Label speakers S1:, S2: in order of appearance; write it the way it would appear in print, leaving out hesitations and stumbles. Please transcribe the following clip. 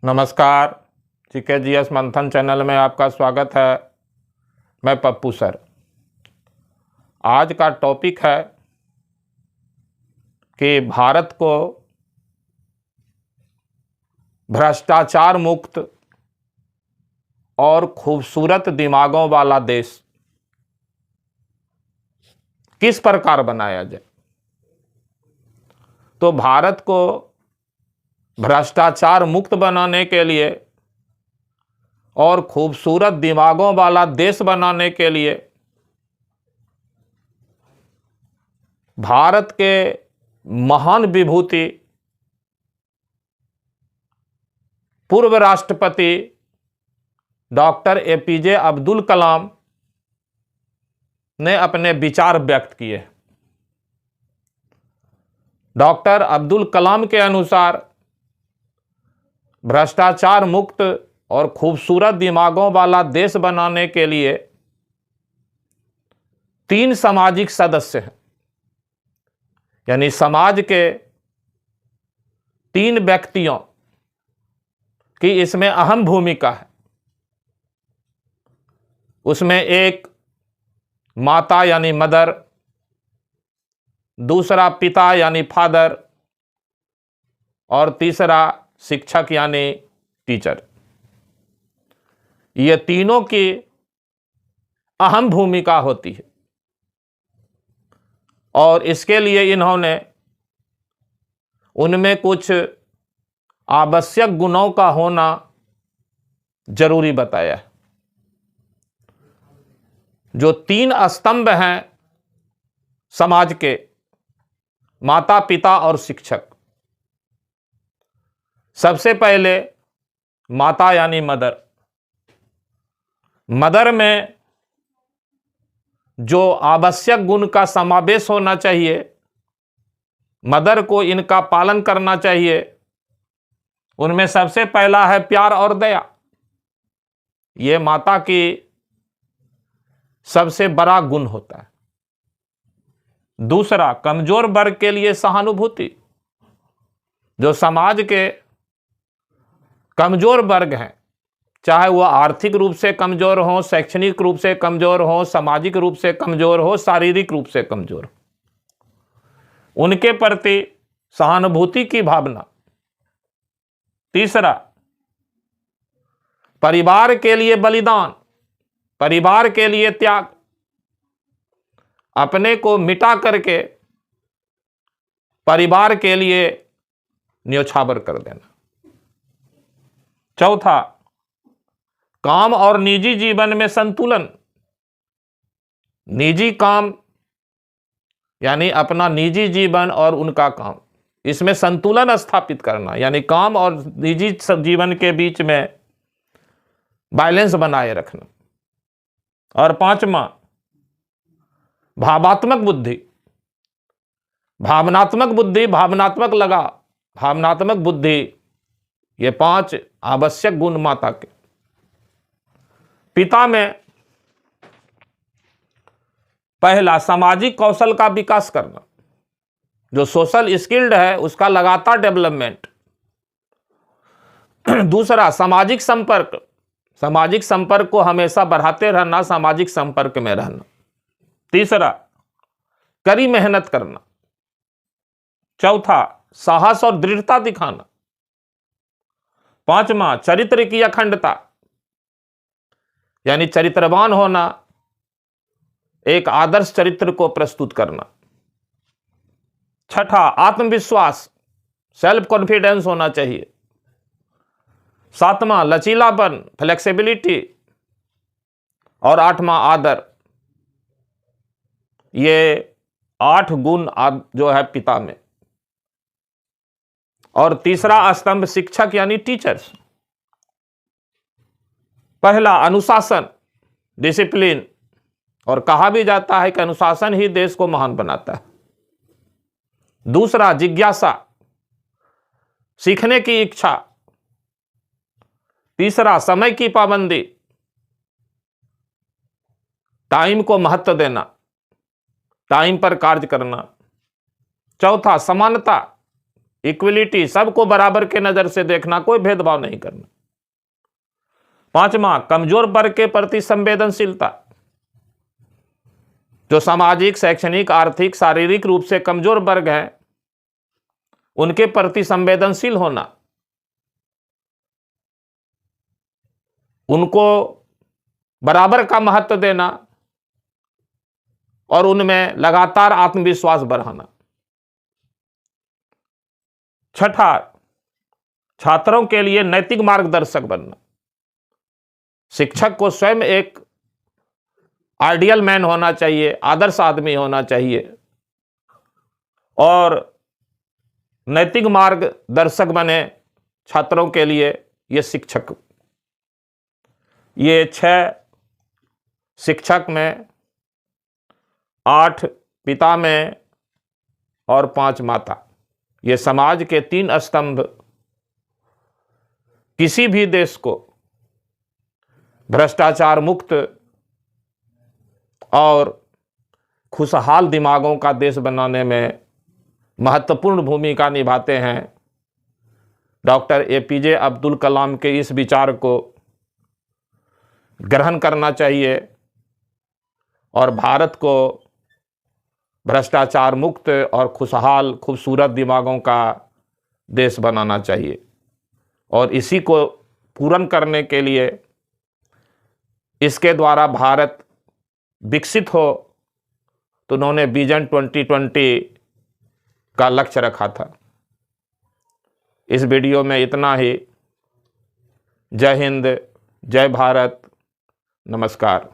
S1: नमस्कार। जीकेजीएस मंथन चैनल में आपका स्वागत है। मैं पप्पू सर। आज का टॉपिक है कि भारत को भ्रष्टाचार मुक्त और खूबसूरत दिमागों वाला देश किस प्रकार बनाया जाए। तो भारत को भ्रष्टाचार मुक्त बनाने के लिए और खूबसूरत दिमागों वाला देश बनाने के लिए भारत के महान विभूति पूर्व राष्ट्रपति डॉक्टर एपीजे अब्दुल कलाम ने अपने विचार व्यक्त किए। डॉक्टर अब्दुल कलाम के अनुसार भ्रष्टाचार मुक्त और खूबसूरत दिमागों वाला देश बनाने के लिए 3 सामाजिक सदस्य हैं, यानी समाज के 3 व्यक्तियों की इसमें अहम भूमिका है। उसमें एक माता यानी मदर, दूसरा पिता यानी फादर और तीसरा शिक्षक यानी टीचर। ये तीनों की अहम भूमिका होती है और इसके लिए इन्होंने उनमें कुछ आवश्यक गुणों का होना जरूरी बताया है। जो 3 स्तंभ हैं समाज के, माता, पिता और शिक्षक। सबसे पहले माता यानी मदर। मदर में जो आवश्यक गुण का समावेश होना चाहिए, मदर को इनका पालन करना चाहिए। उनमें सबसे पहला है प्यार और दया। यह माता की सबसे बड़ा गुण होता है। दूसरा, कमजोर वर्ग के लिए सहानुभूति। जो समाज के कमजोर वर्ग हैं, चाहे वह आर्थिक रूप से कमजोर हो, शैक्षणिक रूप से कमजोर हो, सामाजिक रूप से कमजोर हो, शारीरिक रूप से कमजोर हो, उनके प्रति सहानुभूति की भावना। तीसरा, परिवार के लिए बलिदान, परिवार के लिए त्याग, अपने को मिटा करके परिवार के लिए न्योछावर कर देना। चौथा, काम और निजी जीवन में संतुलन। निजी काम यानी अपना निजी जीवन और उनका काम, इसमें संतुलन स्थापित करना, यानी काम और निजी जीवन के बीच में बैलेंस बनाए रखना। और पांचवा, भावात्मक बुद्धि, भावनात्मक बुद्धि, भावनात्मक लगाव, भावनात्मक बुद्धि। ये 5 आवश्यक गुण माता के। पिता में पहला, सामाजिक कौशल का विकास करना। जो सोशल स्किल्ड है उसका लगातार डेवलपमेंट। दूसरा, सामाजिक संपर्क। सामाजिक संपर्क को हमेशा बढ़ाते रहना, सामाजिक संपर्क में रहना। तीसरा, कड़ी मेहनत करना। चौथा, साहस और दृढ़ता दिखाना। पांचवा, चरित्र की अखंडता, यानी चरित्रवान होना, एक आदर्श चरित्र को प्रस्तुत करना। छठा, आत्मविश्वास, सेल्फ कॉन्फिडेंस होना चाहिए। सातवां, लचीलापन, फ्लेक्सिबिलिटी। और 8वां, आदर। ये 8 गुण जो है पिता में। और तीसरा स्तंभ शिक्षक यानी टीचर्स। पहला, अनुशासन, डिसिप्लिन, और कहा भी जाता है कि अनुशासन ही देश को महान बनाता है। दूसरा, जिज्ञासा, सीखने की इच्छा। तीसरा, समय की पाबंदी, टाइम को महत्व देना, टाइम पर कार्य करना। चौथा, समानता, इक्विलिटी, सबको बराबर के नजर से देखना, कोई भेदभाव नहीं करना। 5वां, कमजोर वर्ग के प्रति संवेदनशीलता। जो सामाजिक, शैक्षणिक, आर्थिक, शारीरिक रूप से कमजोर वर्ग हैं, उनके प्रति संवेदनशील होना, उनको बराबर का महत्व देना और उनमें लगातार आत्मविश्वास बढ़ाना। 6, छात्रों के लिए नैतिक मार्गदर्शक बनना। शिक्षक को स्वयं एक आइडियल मैन होना चाहिए, आदर्श आदमी होना चाहिए और नैतिक मार्गदर्शक बने छात्रों के लिए ये शिक्षक। ये 6 शिक्षक में, 8 पिता में और 5 माता, ये समाज के 3 स्तंभ किसी भी देश को भ्रष्टाचार मुक्त और खुशहाल दिमागों का देश बनाने में महत्वपूर्ण भूमिका निभाते हैं। डॉक्टर APJ अब्दुल कलाम के इस विचार को ग्रहण करना चाहिए और भारत को भ्रष्टाचार मुक्त और खुशहाल, खूबसूरत दिमागों का देश बनाना चाहिए। और इसी को पूर्ण करने के लिए, इसके द्वारा भारत विकसित हो, तो उन्होंने विजन 2020 का लक्ष्य रखा था। इस वीडियो में इतना ही। जय हिंद, जय भारत, नमस्कार।